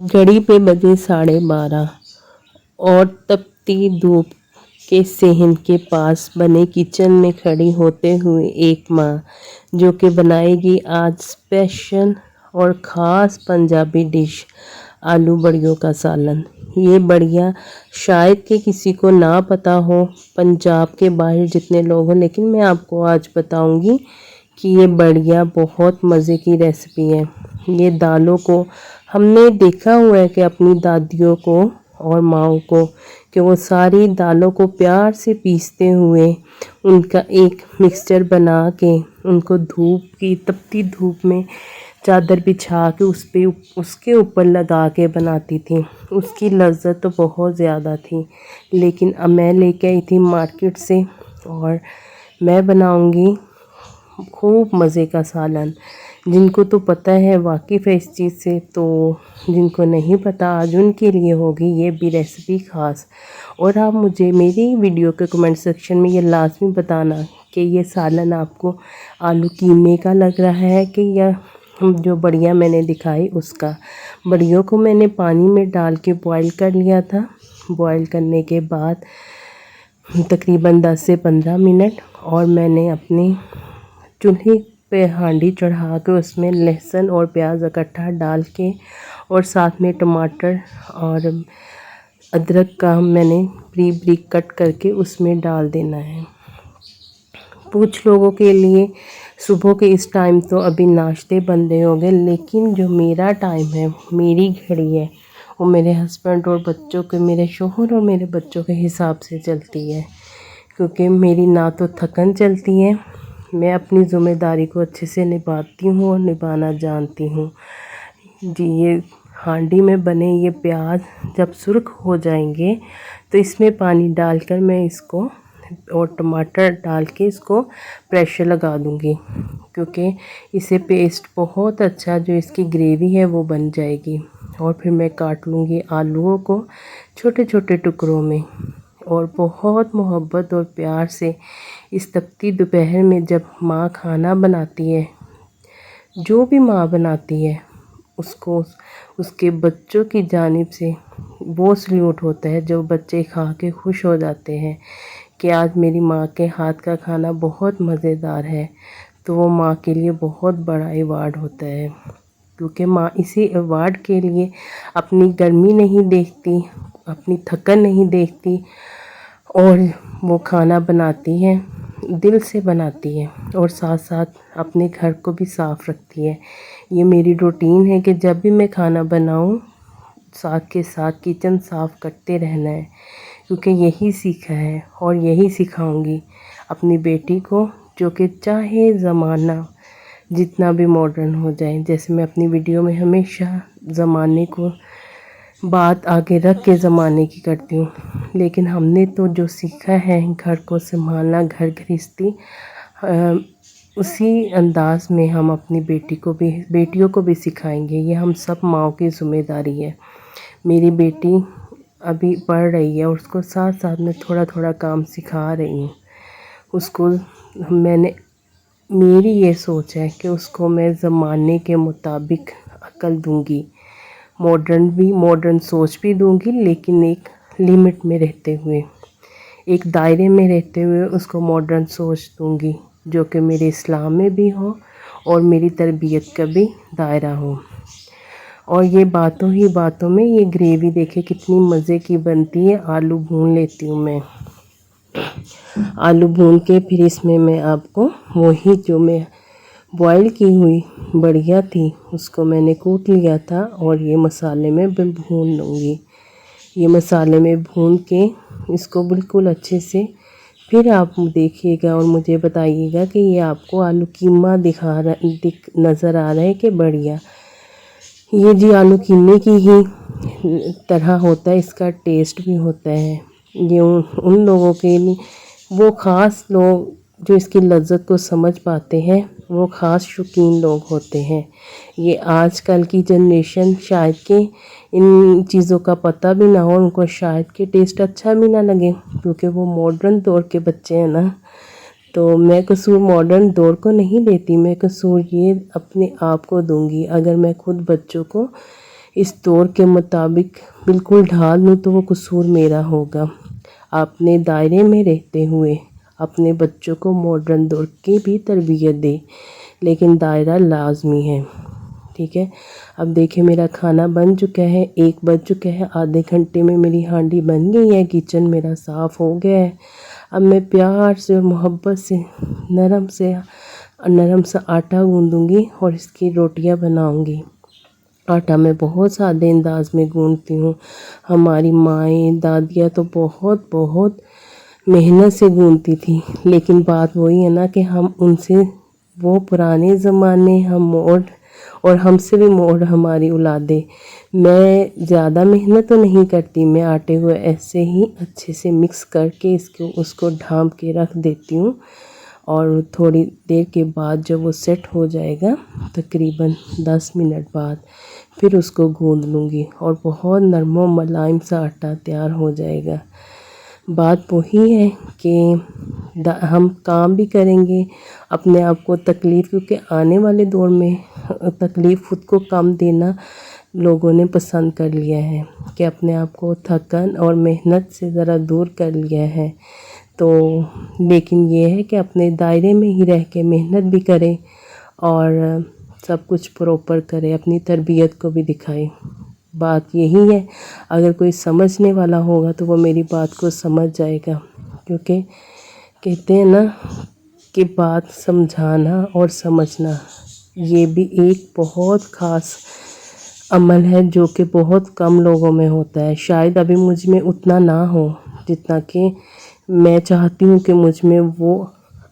घड़ी पे बजे 12:30 और तपती धूप के सहन के पास बने किचन में खड़ी होते हुए एक माँ जो कि बनाएगी आज स्पेशल और ख़ास पंजाबी डिश आलू बड़ियों का सालन। ये बढ़िया शायद कि किसी को ना पता हो पंजाब के बाहर जितने लोग हैं, लेकिन मैं आपको आज बताऊंगी कि ये बढ़िया बहुत मज़े की रेसिपी है। ये दालों को हमने देखा हुआ है कि अपनी दादियों को और माओं को कि वो सारी दालों को प्यार से पीसते हुए उनका एक मिक्सचर बना के उनको धूप की तपती धूप में चादर बिछा के उसके ऊपर लगा के बनाती थी। उसकी लज्जत तो बहुत ज़्यादा थी, लेकिन अब मैं लेके आई थी मार्केट से और मैं बनाऊंगी खूब मज़े का सालन। जिनको तो पता है वाकिफ़ है इस चीज़ से, तो जिनको नहीं पता आज उनके लिए होगी ये भी रेसिपी ख़ास। और आप मुझे मेरी वीडियो के कमेंट सेक्शन में ये लाजमी बताना कि ये सालन आपको आलू कीमे का लग रहा है कि या जो बढ़िया मैंने दिखाई उसका। बढ़ियों को मैंने पानी में डाल के बॉईल कर लिया था। बॉईल करने के बाद तकरीबन 10 से 15 मिनट और मैंने अपने चूल्हे पे हांडी चढ़ा के उसमें लहसुन और प्याज इकट्ठा डाल के और साथ में टमाटर और अदरक का मैंने बारीक कट करके उसमें डाल देना है। कुछ लोगों के लिए सुबह के इस टाइम तो अभी नाश्ते बन रहे होंगे, लेकिन जो मेरा टाइम है, मेरी घड़ी है, वो मेरे हस्बैंड और बच्चों के, मेरे शोहर और मेरे बच्चों के हिसाब से चलती है। क्योंकि मेरी ना तो थकन चलती है, मैं अपनी ज़िम्मेदारी को अच्छे से निभाती हूँ और निभाना जानती हूँ जी। ये हांडी में बने ये प्याज जब सुर्ख हो जाएंगे तो इसमें पानी डालकर मैं इसको और टमाटर डाल के इसको प्रेशर लगा दूँगी, क्योंकि इससे पेस्ट बहुत अच्छा जो इसकी ग्रेवी है वो बन जाएगी। और फिर मैं काट लूँगी आलूओं को छोटे छोटे टुकड़ों में और बहुत मोहब्बत और प्यार से इस तपती दोपहर में जब माँ खाना बनाती है, जो भी माँ बनाती है, उसको उसके बच्चों की जानिब से वो सल्यूट होता है। जो बच्चे खा के खुश हो जाते हैं कि आज मेरी माँ के हाथ का खाना बहुत मज़ेदार है, तो वो माँ के लिए बहुत बड़ा अवार्ड होता है। क्योंकि माँ इसी अवार्ड के लिए अपनी गर्मी नहीं देखती, अपनी थकन नहीं देखती और वो खाना बनाती है, दिल से बनाती है और साथ साथ अपने घर को भी साफ़ रखती है। ये मेरी रूटीन है कि जब भी मैं खाना बनाऊं साथ के साथ किचन साफ़ करते रहना है, क्योंकि यही सीखा है और यही सिखाऊंगी अपनी बेटी को, जो कि चाहे ज़माना जितना भी मॉडर्न हो जाए। जैसे मैं अपनी वीडियो में हमेशा ज़माने को बात आगे रख के ज़माने की करती हूँ, लेकिन हमने तो जो सीखा है घर को संभालना, घर गृहस्थी, उसी अंदाज में हम अपनी बेटियों को भी सिखाएंगे। ये हम सब माँओं की ज़िम्मेदारी है। मेरी बेटी अभी पढ़ रही है और उसको साथ साथ में थोड़ा थोड़ा काम सिखा रही हूँ उसको। मेरी ये सोच है कि उसको मैं ज़माने के मुताबिक अक्ल दूंगी, मॉडर्न सोच भी दूंगी, लेकिन एक लिमिट में रहते हुए, एक दायरे में रहते हुए उसको मॉडर्न सोच दूंगी, जो कि मेरे इस्लाम में भी हो और मेरी तरबियत का भी दायरा हो। और ये बातों ही बातों में ये ग्रेवी देखे कितनी मज़े की बनती है। आलू भून लेती हूँ मैं, आलू भून के फिर इसमें मैं आपको वही जो मैं बॉईल की हुई बढ़िया थी उसको मैंने कूट लिया था और ये मसाले में मैं भून लूँगी। ये मसाले में भून के इसको बिल्कुल अच्छे से फिर आप देखिएगा और मुझे बताइएगा कि ये आपको आलू कीमा नज़र आ रहा है कि बढ़िया। ये जी आलू कीमे की ही तरह होता है, इसका टेस्ट भी होता है। ये उन लोगों के लिए, वो ख़ास लोग जो इसकी लज्जत को समझ पाते हैं, वो ख़ास शौकीन लोग होते हैं। ये आजकल की जनरेशन शायद कि इन चीज़ों का पता भी ना हो, उनको शायद कि टेस्ट अच्छा भी ना लगे, क्योंकि वो मॉडर्न दौर के बच्चे हैं ना। तो मैं कसूर मॉडर्न दौर को नहीं देती, मैं कसूर ये अपने आप को दूंगी। अगर मैं खुद बच्चों को اس دور کے مطابق بالکل ڈھال لوں تو وہ قصور میرا ہوگا۔ اپنے دائرے میں رہتے ہوئے اپنے بچوں کو ماڈرن دور کی بھی تربیت دے، لیکن دائرہ لازمی ہے۔ ٹھیک ہے، اب دیکھیں میرا کھانا بن چکا ہے، 1 بج چکا ہے، آدھے گھنٹے میں میری ہانڈی بن گئی ہے، کچن میرا صاف ہو گیا ہے۔ اب میں پیار سے اور محبت سے نرم سا آٹا گوندوں گی اور اس کی روٹیاں بناؤں گی۔ آٹا میں بہت سادے انداز میں گوندتی ہوں۔ ہماری مائیں دادیاں تو بہت محنت سے گوندتی تھی، لیکن بات وہی ہے نا کہ ہم ان سے وہ پرانے زمانے اور ہم سے بھی موڑ ہماری اولادیں۔ میں زیادہ محنت تو نہیں کرتی، میں آٹے کو ایسے ہی اچھے سے مکس کر کے اس کو ڈھانپ کے رکھ دیتی ہوں، اور تھوڑی دیر کے بعد جب وہ سیٹ ہو جائے گا تقریباً 10 منٹ بعد پھر اس کو گوندھ لوں گی اور بہت نرم و ملائم سا آٹا تیار ہو جائے گا۔ بات وہی ہے کہ ہم کام بھی کریں گے، اپنے آپ کو تکلیف، کیونکہ آنے والے دور میں تکلیف خود کو کم دینا لوگوں نے پسند کر لیا ہے، کہ اپنے آپ کو تھکن اور محنت سے ذرا دور کر لیا ہے۔ تو لیکن یہ ہے کہ اپنے دائرے میں ہی رہ کے محنت بھی کرے اور سب کچھ پراپر کرے، اپنی تربیت کو بھی دکھائے۔ بات یہی ہے، اگر کوئی سمجھنے والا ہوگا تو وہ میری بات کو سمجھ جائے گا، کیونکہ کہتے ہیں نا کہ بات سمجھانا اور سمجھنا یہ بھی ایک بہت خاص عمل ہے جو کہ بہت کم لوگوں میں ہوتا ہے۔ شاید ابھی مجھ میں اتنا نہ ہو جتنا کہ میں چاہتی ہوں کہ مجھ میں وہ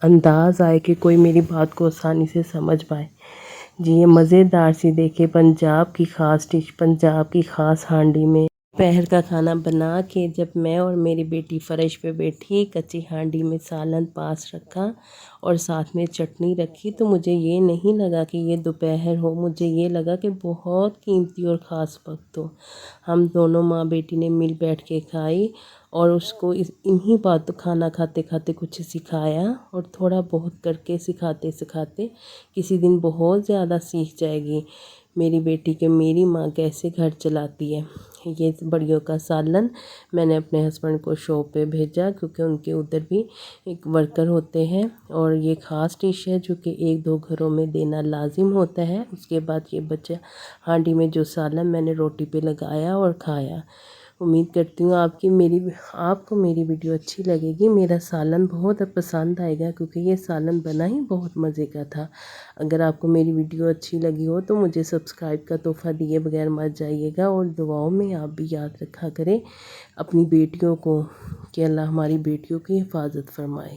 انداز آئے کہ کوئی میری بات کو آسانی سے سمجھ پائے۔ جی یہ مزیدار سی دیکھیں پنجاب کی خاص ڈش، پنجاب کی خاص ہانڈی میں دوپہر کا کھانا بنا کے جب میں اور میری بیٹی فرش پہ بیٹھی، کچی ہانڈی میں سالن پاس رکھا اور ساتھ میں چٹنی رکھی، تو مجھے یہ نہیں لگا کہ یہ دوپہر ہو، مجھے یہ لگا کہ بہت قیمتی اور خاص وقت ہو۔ ہم دونوں ماں بیٹی نے مل بیٹھ کے کھائی اور اس کو انہی باتوں کھانا کھاتے کھاتے کچھ سکھایا، اور تھوڑا بہت کر کے سکھاتے کسی دن بہت زیادہ سیکھ جائے گی میری بیٹی کہ میری ماں کیسے گھر چلاتی ہے۔ یہ بڑیوں کا سالن میں نے اپنے ہسبینڈ کو شاپ پہ بھیجا، کیونکہ ان کے ادھر بھی ایک ورکر ہوتے ہیں، اور یہ خاص ڈش ہے جو کہ 1-2 گھروں میں دینا لازم ہوتا ہے۔ اس کے بعد یہ بچہ ہانڈی میں جو سالن میں نے روٹی پہ لگایا اور کھایا۔ امید کرتی ہوں آپ کو میری ویڈیو اچھی لگے گی، میرا سالن بہت پسند آئے گا، کیونکہ یہ سالن بنا ہی بہت مزے کا تھا۔ اگر آپ کو میری ویڈیو اچھی لگی ہو تو مجھے سبسکرائب کا تحفہ دیے بغیر مت جائیے گا، اور دعاؤں میں آپ بھی یاد رکھا کریں اپنی بیٹیوں کو، کہ اللہ ہماری بیٹیوں کی حفاظت فرمائے۔